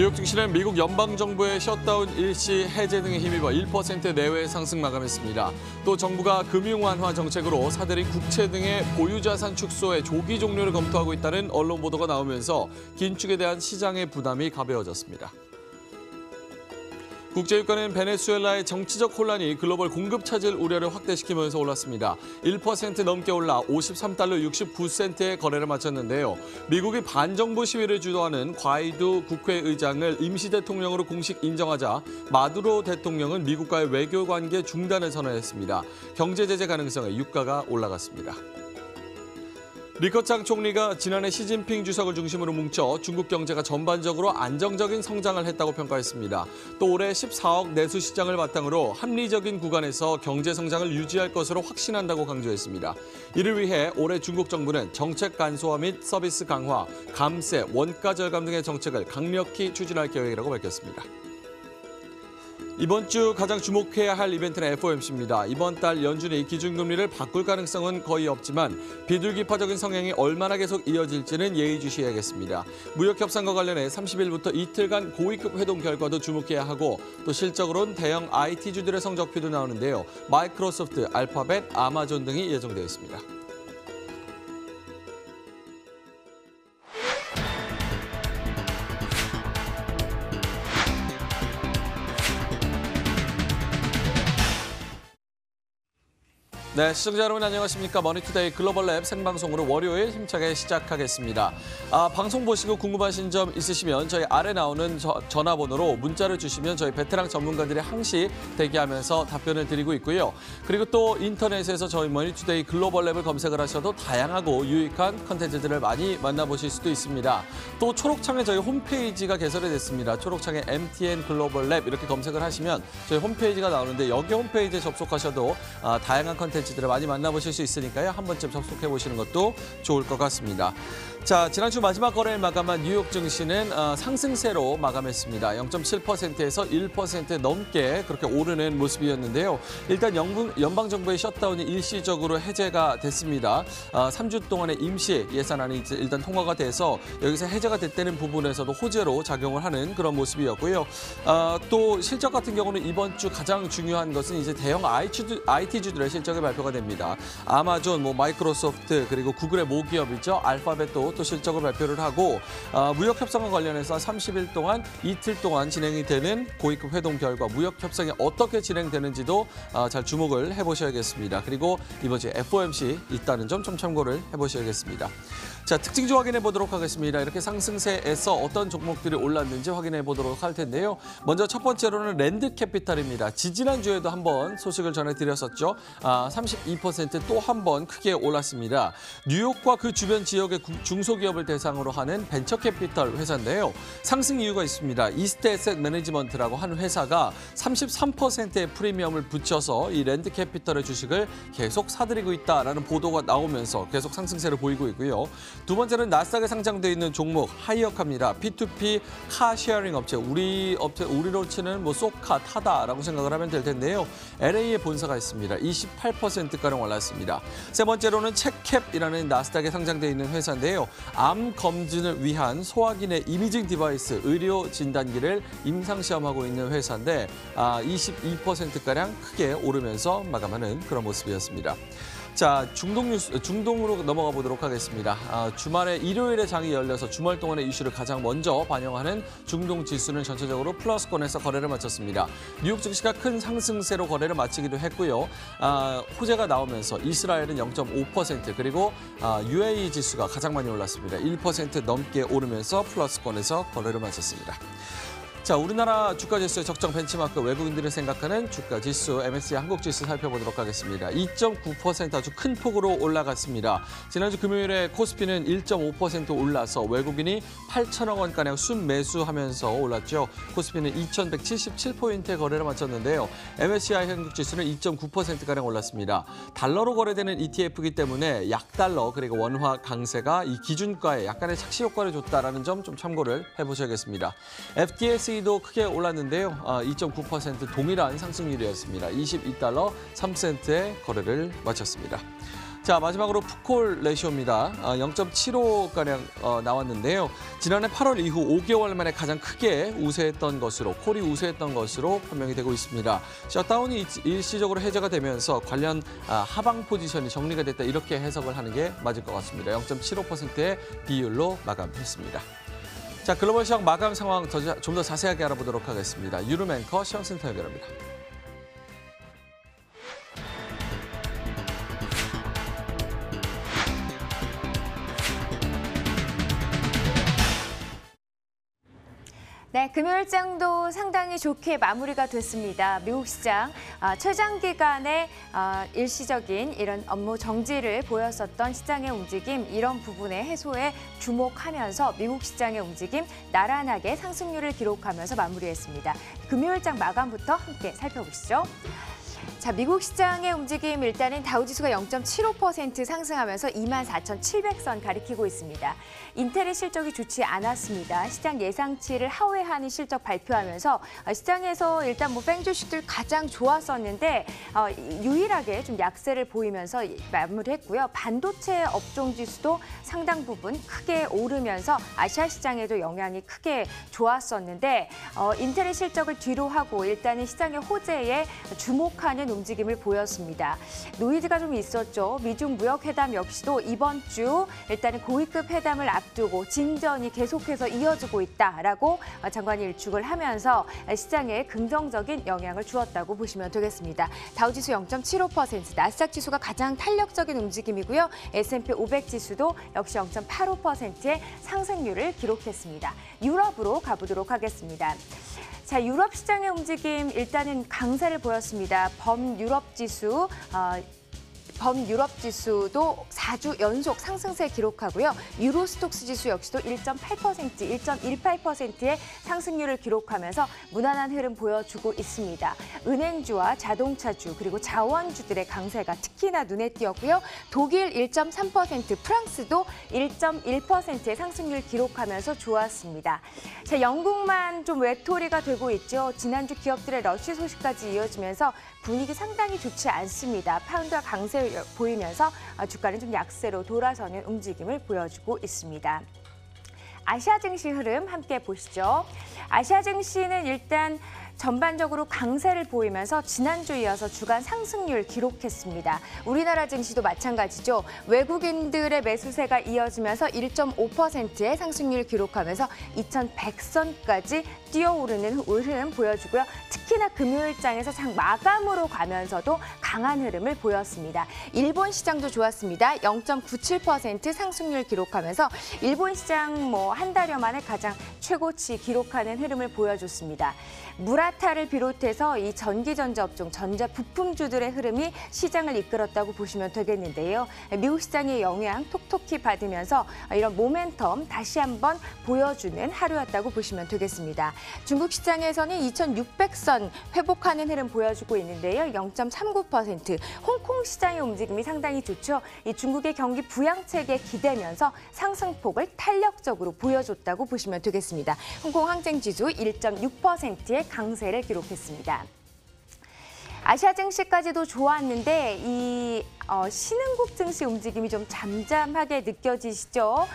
뉴욕 증시는 미국 연방정부의 셧다운 일시 해제 등에 힘입어 1% 내외 상승 마감했습니다. 또 정부가 금융 완화 정책으로 사들인 국채 등의 보유자산 축소의 조기 종료를 검토하고 있다는 언론 보도가 나오면서 긴축에 대한 시장의 부담이 가벼워졌습니다. 국제유가는 베네수엘라의 정치적 혼란이 글로벌 공급 차질 우려를 확대시키면서 올랐습니다. 1% 넘게 올라 53달러 69센트의 거래를 마쳤는데요. 미국이 반정부 시위를 주도하는 과이도 국회의장을 임시 대통령으로 공식 인정하자 마두로 대통령은 미국과의 외교 관계 중단을 선언했습니다. 경제 제재 가능성에 유가가 올라갔습니다. 리커창 총리가 지난해 시진핑 주석을 중심으로 뭉쳐 중국 경제가 전반적으로 안정적인 성장을 했다고 평가했습니다. 또 올해 14억 내수 시장을 바탕으로 합리적인 구간에서 경제 성장을 유지할 것으로 확신한다고 강조했습니다. 이를 위해 올해 중국 정부는 정책 간소화 및 서비스 강화, 감세, 원가 절감 등의 정책을 강력히 추진할 계획이라고 밝혔습니다. 이번 주 가장 주목해야 할 이벤트는 FOMC입니다. 이번 달 연준이 기준금리를 바꿀 가능성은 거의 없지만 비둘기파적인 성향이 얼마나 계속 이어질지는 예의주시해야겠습니다. 무역협상과 관련해 30일부터 이틀간 고위급 회동 결과도 주목해야 하고 또 실적으로는 대형 IT주들의 성적표도 나오는데요. 마이크로소프트, 알파벳, 아마존 등이 예정되어 있습니다. 네, 시청자 여러분 안녕하십니까. 머니투데이 글로벌랩 생방송으로 월요일 힘차게 시작하겠습니다. 방송 보시고 궁금하신 점 있으시면 저희 아래 나오는 전화번호로 문자를 주시면 저희 베테랑 전문가들이 항시 대기하면서 답변을 드리고 있고요. 그리고 또 인터넷에서 저희 머니투데이 글로벌랩을 검색을 하셔도 다양하고 유익한 컨텐츠들을 많이 만나보실 수도 있습니다. 또 초록창에 저희 홈페이지가 개설이 됐습니다. 초록창에 MTN 글로벌랩 이렇게 검색을 하시면 저희 홈페이지가 나오는데 여기 홈페이지에 접속하셔도 다양한 컨텐츠들을 많이 만나보실 수 있으니까요. 한 번쯤 접속해보시는 것도 좋을 것 같습니다. 자, 지난주 마지막 거래일 마감한 뉴욕 증시는 상승세로 마감했습니다. 0.7%에서 1% 넘게 그렇게 오르는 모습이었는데요. 일단 연방정부의 셧다운이 일시적으로 해제가 됐습니다. 3주 동안의 임시 예산안이 일단 통과가 돼서 여기서 해제가 됐다는 부분에서도 호재로 작용을 하는 그런 모습이었고요. 또 실적 같은 경우는 이번 주 가장 중요한 것은 이제 대형 IT주들의 실적이 발표가 됩니다. 아마존, 마이크로소프트 그리고 구글의 모기업이죠. 알파벳도 또 실적을 발표를 하고 무역협상과 관련해서 30일 동안 이틀 동안 진행이 되는 고위급 회동 결과 무역협상이 어떻게 진행되는지도 잘 주목을 해보셔야겠습니다. 그리고 이번 주에 FOMC 있다는 점 좀 참고를 해보셔야겠습니다. 자, 특징주 확인해 보도록 하겠습니다. 이렇게 상승세에서 어떤 종목들이 올랐는지 확인해 보도록 할 텐데요. 먼저 첫 번째로는 랜드캐피탈입니다. 지지난주에도 한번 소식을 전해드렸었죠. 32% 또 한 번 크게 올랐습니다. 뉴욕과 그 주변 지역의 중소기업을 대상으로 하는 벤처캐피탈 회사인데요. 상승 이유가 있습니다. 이스트 에셋 매니지먼트라고 한 회사가 33%의 프리미엄을 붙여서 이 랜드캐피탈의 주식을 계속 사들이고 있다라는 보도가 나오면서 계속 상승세를 보이고 있고요. 두 번째는 나스닥에 상장돼 있는 종목 하이어카입니다. P2P 카쉐어링 업체, 우리로 치는 쏘카, 타다라고 생각을 하면 될 텐데요. LA에 본사가 있습니다. 28%가량 올랐습니다. 세 번째로는 체캡이라는 나스닥에 상장돼 있는 회사인데요. 암 검진을 위한 소화기내 이미징 디바이스, 의료 진단기를 임상시험하고 있는 회사인데 22%가량 크게 오르면서 마감하는 그런 모습이었습니다. 자, 중동으로 넘어가 보도록 하겠습니다. 주말에 일요일에 장이 열려서 주말 동안의 이슈를 가장 먼저 반영하는 중동 지수는 전체적으로 플러스권에서 거래를 마쳤습니다. 뉴욕 증시가 큰 상승세로 거래를 마치기도 했고요. 호재가 나오면서 이스라엘은 0.5% 그리고 UAE 지수가 가장 많이 올랐습니다. 1% 넘게 오르면서 플러스권에서 거래를 마쳤습니다. 자, 우리나라 주가지수의 적정 벤치마크 외국인들이 생각하는 주가지수 MSCI 한국지수 살펴보도록 하겠습니다. 2.9% 아주 큰 폭으로 올라갔습니다. 지난주 금요일에 코스피는 1.5% 올라서 외국인이 8천억 원가량 순매수하면서 올랐죠. 코스피는 2,177포인트의 거래를 마쳤는데요. MSCI 한국지수는 2.9%가량 올랐습니다. 달러로 거래되는 ETF이기 때문에 약달러 그리고 원화 강세가 이 기준가에 약간의 착시 효과를 줬다라는 점 좀 참고를 해보셔야겠습니다. FTSE도 크게 올랐는데요. 2.9% 동일한 상승률이었습니다. $22.3의 거래를 마쳤습니다. 자, 자, 마지막으로 풋콜 레시오입니다. 0.75가량 나왔는데요. 지난해 8월 이후 5개월 만에 가장 크게 우세했던 것으로, 콜이 우세했던 것으로 판명이 되고 있습니다. 셧다운이 일시적으로 해제가 되면서 관련 하방 포지션이 정리가 됐다, 이렇게 해석을 하는 게 맞을 것 같습니다. 0.75%의 비율로 마감했습니다. 자, 글로벌 시황 마감 상황 좀 더 자세하게 알아보도록 하겠습니다. 유름 앵커 시황센터 연결합니다. 네, 금요일장도 상당히 좋게 마무리가 됐습니다. 미국 시장 최장기간의 일시적인 이런 업무 정지를 보였었던 시장의 움직임, 이런 부분의 해소에 주목하면서 미국 시장의 움직임 나란하게 상승률을 기록하면서 마무리했습니다. 금요일장 마감부터 함께 살펴보시죠. 자, 미국 시장의 움직임, 일단은 다우지수가 0.75% 상승하면서 24,700선 가리키고 있습니다. 인텔의 실적이 좋지 않았습니다. 시장 예상치를 하회하는 실적 발표하면서 시장에서 일단 뺑주식들 가장 좋았었는데 유일하게 좀 약세를 보이면서 마무리했고요. 반도체 업종 지수도 상당 부분 크게 오르면서 아시아 시장에도 영향이 크게 좋았었는데 인텔의 실적을 뒤로 하고 일단은 시장의 호재에 주목하는 움직임을 보였습니다. 노이즈가 좀 있었죠. 미중 무역회담 역시도 이번 주 일단은 고위급 회담을 앞두고 진전이 계속해서 이어지고 있다라고 장관이 일축을 하면서 시장에 긍정적인 영향을 주었다고 보시면 되겠습니다. 다우지수 0.75%, 나스닥 지수가 가장 탄력적인 움직임이고요. S&P 500 지수도 역시 0.85%의 상승률을 기록했습니다. 유럽으로 가보도록 하겠습니다. 자, 유럽 시장의 움직임 일단은 강세를 보였습니다. 범유럽 지수도 4주 연속 상승세 기록하고요. 유로스톡스 지수 역시도 1.8%, 1.18%의 상승률을 기록하면서 무난한 흐름 보여주고 있습니다. 은행주와 자동차주 그리고 자원주들의 강세가 특히나 눈에 띄었고요. 독일 1.3%, 프랑스도 1.1%의 상승률 기록하면서 좋았습니다. 자, 영국만 좀 외톨이가 되고 있죠. 지난주 기업들의 러쉬 소식까지 이어지면서 분위기 상당히 좋지 않습니다. 파운드가 강세 보이면서 주가는 좀 약세로 돌아서는 움직임을 보여주고 있습니다. 아시아 증시 흐름 함께 보시죠. 아시아 증시는 일단 전반적으로 강세를 보이면서 지난주 이어서 주간 상승률 기록했습니다. 우리나라 증시도 마찬가지죠. 외국인들의 매수세가 이어지면서 1.5%의 상승률 기록하면서 2,100선까지 뛰어오르는 흐름 보여주고요. 특히나 금요일장에서 장 마감으로 가면서도 강한 흐름을 보였습니다. 일본 시장도 좋았습니다. 0.97% 상승률 기록하면서 일본 시장 한 달여 만에 가장 최고치 기록하는 흐름을 보여줬습니다. 무라타를 비롯해서 이 전기전자 업종, 전자 부품주들의 흐름이 시장을 이끌었다고 보시면 되겠는데요. 미국 시장의 영향 톡톡히 받으면서 이런 모멘텀 다시 한번 보여주는 하루였다고 보시면 되겠습니다. 중국 시장에서는 2,600선 회복하는 흐름 보여주고 있는데요. 0.39%. 홍콩 시장의 움직임이 상당히 좋죠. 이 중국의 경기 부양책에 기대면서 상승폭을 탄력적으로 보여줬다고 보시면 되겠습니다. 홍콩 항쟁지수 1.6%의 강세를 기록했습니다. 아시아 증시까지도 좋았는데 이 신흥국 증시 움직임이 좀 잠잠하게 느껴지시죠?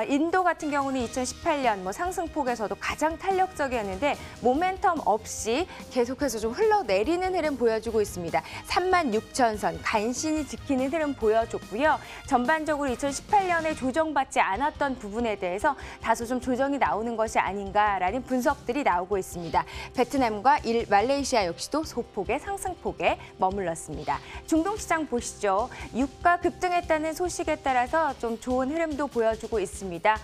인도 같은 경우는 2018년 상승폭에서도 가장 탄력적이었는데 모멘텀 없이 계속해서 좀 흘러내리는 흐름 보여주고 있습니다. 36,000선 간신히 지키는 흐름 보여줬고요. 전반적으로 2018년에 조정받지 않았던 부분에 대해서 다소 좀 조정이 나오는 것이 아닌가라는 분석들이 나오고 있습니다. 베트남과 말레이시아 역시도 소폭의 상승폭에 머물렀습니다. 중동시장 보시죠. 유가 급등했다는 소식에 따라서 좀 좋은 흐름도 보여주고 있습니다.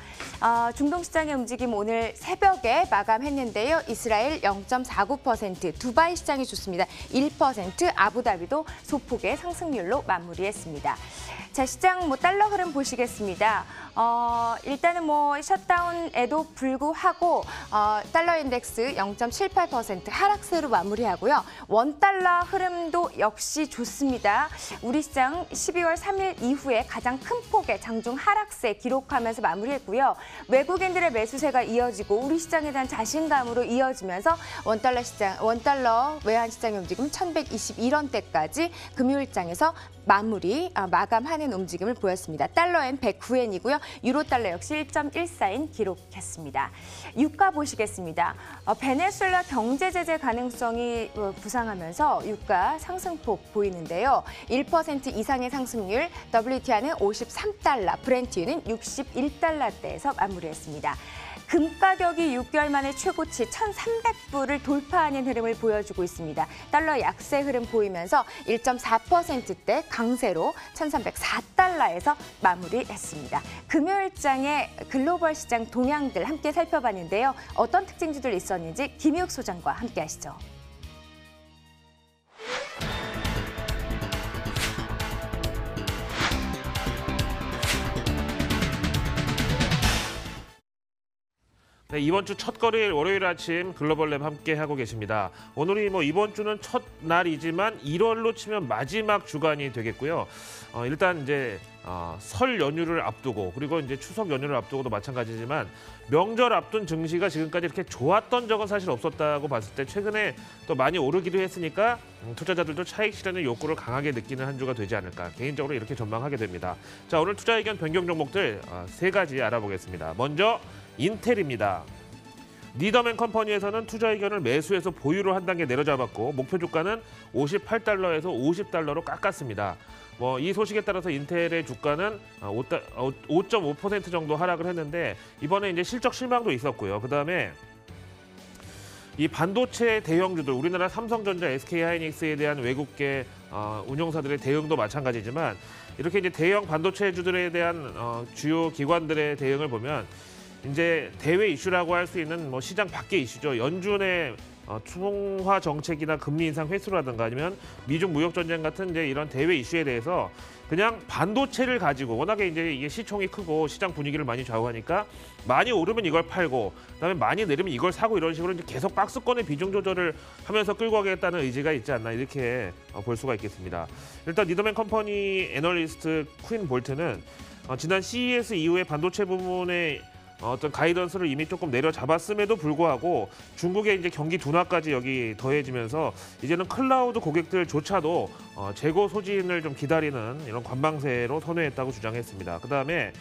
중동시장의 움직임 오늘 새벽에 마감했는데요. 이스라엘 0.49%, 두바이 시장이 좋습니다. 1%, 아부다비도 소폭의 상승률로 마무리했습니다. 자, 시장 달러 흐름 보시겠습니다. 일단은 셧다운에도 불구하고 달러 인덱스 0.78% 하락세로 마무리하고요. 원달러 흐름도 역시 좋습니다. 우리 시장 12월 3일 이후에 가장 큰 폭의 장중 하락세 기록하면서 마무리했고요. 외국인들의 매수세가 이어지고 우리 시장에 대한 자신감으로 이어지면서 원달러 외환 시장의 움직임 1,121원대까지 금요일장에서 마감하는 하락하는 움직임을 보였습니다. 달러엔 109엔이고요. 유로 달러 역시 1.14엔 기록했습니다. 유가 보시겠습니다. 베네수엘라 경제 제재 가능성이 부상하면서 유가 상승폭 보이는데요. 1% 이상의 상승률, WTI는 53달러, 브렌트유는 61달러대에서 마무리했습니다. 금 가격이 6개월 만에 최고치 1,300불을 돌파하는 흐름을 보여주고 있습니다. 달러 약세 흐름 보이면서 1.4%대 강세로 1,304달러에서 마무리했습니다. 금요일장의 글로벌 시장 동향들 함께 살펴봤는데요. 어떤 특징주들 있었는지 김희욱 소장과 함께 하시죠. 네, 이번 주 첫 거래일 월요일 아침 글로벌랩 함께 하고 계십니다. 오늘이 이번 주는 첫 날이지만 1월로 치면 마지막 주간이 되겠고요. 일단 이제 설 연휴를 앞두고 그리고 이제 추석 연휴를 앞두고도 마찬가지지만 명절 앞둔 증시가 지금까지 이렇게 좋았던 적은 사실 없었다고 봤을 때 최근에 또 많이 오르기도 했으니까 투자자들도 차익 실현의 욕구를 강하게 느끼는 한 주가 되지 않을까 개인적으로 이렇게 전망하게 됩니다. 자, 오늘 투자 의견 변경 종목들 3가지 알아보겠습니다. 먼저 인텔입니다. 니더맨 컴퍼니에서는 투자 의견을 매수해서 보유로 한 단계 내려잡았고 목표 주가는 58달러에서 50달러로 깎았습니다. 이 소식에 따라서 인텔의 주가는 5.5% 정도 하락을 했는데 이번에 이제 실적 실망도 있었고요. 그다음에 이 반도체 대형주들 우리나라 삼성전자, SK하이닉스에 대한 외국계 운용사들의 대응도 마찬가지지만 이렇게 이제 대형 반도체주들에 대한 주요 기관들의 대응을 보면 이제 대외 이슈라고 할 수 있는 시장 밖의 이슈죠. 연준의 통화 정책이나 금리 인상 회수라든가 아니면 미중 무역 전쟁 같은 이제 이런 대외 이슈에 대해서 그냥 반도체를 가지고 워낙에 이제 이게 시총이 크고 시장 분위기를 많이 좌우하니까 많이 오르면 이걸 팔고 그다음에 많이 내리면 이걸 사고 이런 식으로 이제 계속 박스권의 비중 조절을 하면서 끌고 가겠다는 의지가 있지 않나 이렇게 볼 수가 있겠습니다. 일단 니더맨 컴퍼니 애널리스트 퀸 볼트는 지난 CES 이후에 반도체 부문의 어떤 가이던스를 이미 조금 내려잡았음에도 불구하고 중국의 이제 경기 둔화까지 여기 더해지면서 이제는 클라우드 고객들조차도 재고 소진을 좀 기다리는 이런 관망세로 선회했다고 주장했습니다. 그다음에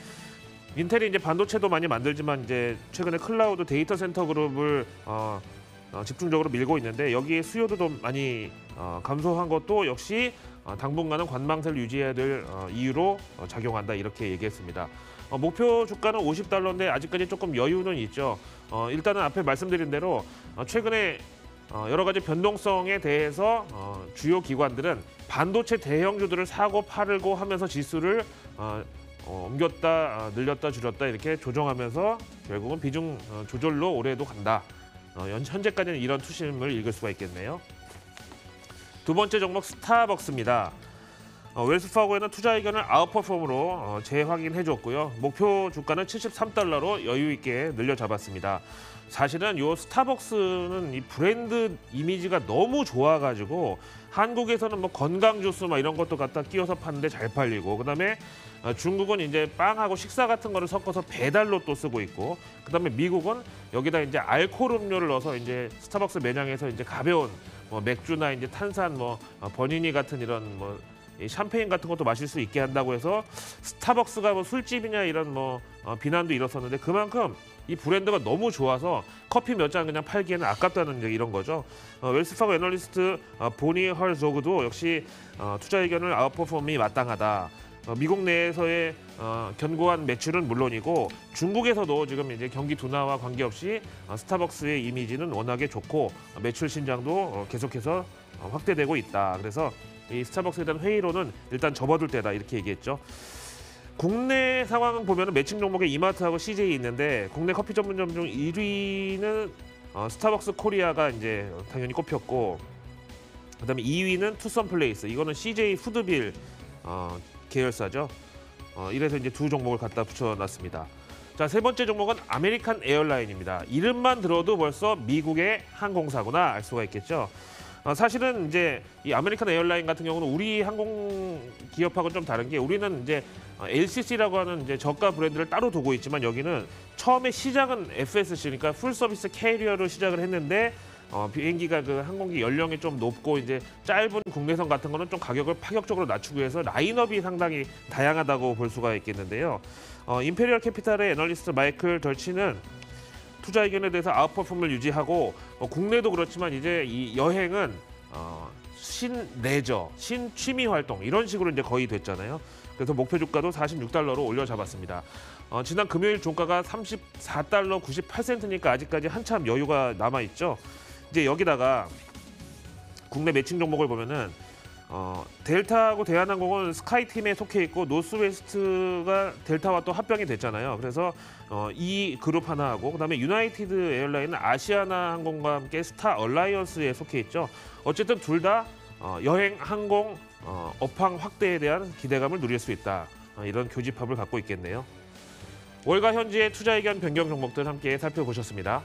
인텔이 이제 반도체도 많이 만들지만 이제 최근에 클라우드 데이터 센터 그룹을 집중적으로 밀고 있는데 여기에 수요도 좀 많이 감소한 것도 역시 당분간은 관망세를 유지해야 될 이유로 작용한다 이렇게 얘기했습니다. 목표 주가는 50달러인데 아직까지 조금 여유는 있죠. 일단은 앞에 말씀드린 대로 최근에 여러 가지 변동성에 대해서 주요 기관들은 반도체 대형주들을 사고 팔고 하면서 지수를 옮겼다, 늘렸다, 줄였다 이렇게 조정하면서 결국은 비중 조절로 올해도 간다. 현재까지는 이런 투심을 읽을 수가 있겠네요. 두 번째 종목 스타벅스입니다. 웰스파고에는 투자 의견을 아웃퍼폼으로 재확인해줬고요. 목표 주가는 73달러로 여유 있게 늘려잡았습니다. 사실은 이 스타벅스는 이 브랜드 이미지가 너무 좋아가지고 한국에서는 건강 주스 이런 것도 갖다 끼워서 파는데 잘 팔리고 그다음에 중국은 이제 빵하고 식사 같은 거를 섞어서 배달로 또 쓰고 있고 그다음에 미국은 여기다 이제 알코올 음료를 넣어서 이제 스타벅스 매장에서 이제 가벼운 맥주나 이제 탄산 버니니 같은 이런 샴페인 같은 것도 마실 수 있게 한다고 해서 스타벅스가 술집이냐 이런 비난도 일었었는데 그만큼 이 브랜드가 너무 좋아서 커피 몇 잔 그냥 팔기에는 아깝다는 이런 거죠. 웰스파고 애널리스트 보니 헐조그도 역시 투자 의견을 아웃퍼폼이 마땅하다. 미국 내에서의 견고한 매출은 물론이고 중국에서도 지금 이제 경기 둔화와 관계없이 스타벅스의 이미지는 워낙에 좋고 매출 신장도 계속해서 확대되고 있다. 그래서 이 스타벅스에 대한 회의로는 일단 접어둘 때다 이렇게 얘기했죠. 국내 상황 보면 매칭 종목에 이마트하고 CJ 있는데 국내 커피 전문점 중 1위는 스타벅스 코리아가 이제 당연히 꼽혔고 그다음에 2위는 투썸플레이스 이거는 CJ 푸드빌 계열사죠. 이래서 이제 두 종목을 갖다 붙여놨습니다. 자, 세 번째 종목은 아메리칸 에어라인입니다. 이름만 들어도 벌써 미국의 항공사구나 알 수가 있겠죠. 사실은 이제 이 아메리칸 에어라인 같은 경우는 우리 항공 기업하고는 좀 다른 게 우리는 이제 LCC라고 하는 이제 저가 브랜드를 따로 두고 있지만 여기는 처음에 시작은 FSC 그러니까 풀 서비스 캐리어로 시작을 했는데 비행기가 그 항공기 연령이 좀 높고 이제 짧은 국내선 같은 거는 좀 가격을 파격적으로 낮추기 위해서 라인업이 상당히 다양하다고 볼 수가 있겠는데요. 임페리얼 캐피탈의 애널리스트 마이클 덜치는 투자 의견에 대해서 아웃퍼폼을 유지하고 국내도 그렇지만 이제 이 여행은 신레저, 신취미 활동 이런 식으로 이제 거의 됐잖아요. 그래서 목표 주가도 46달러로 올려 잡았습니다. 지난 금요일 종가가 34달러 98센트니까 아직까지 한참 여유가 남아 있죠. 이제 여기다가 국내 매칭 종목을 보면은 델타하고 대한항공은 스카이팀에 속해 있고 노스웨스트가 델타와 또 합병이 됐잖아요. 그래서 이 그룹 하나하고 그다음에 유나이티드 에어라인은 아시아나 항공과 함께 스타 얼라이언스에 속해 있죠. 어쨌든 둘 다 여행, 항공, 업황 확대에 대한 기대감을 누릴 수 있다. 이런 교집합을 갖고 있겠네요. 월가 현지의 투자 의견 변경 종목들 함께 살펴보셨습니다.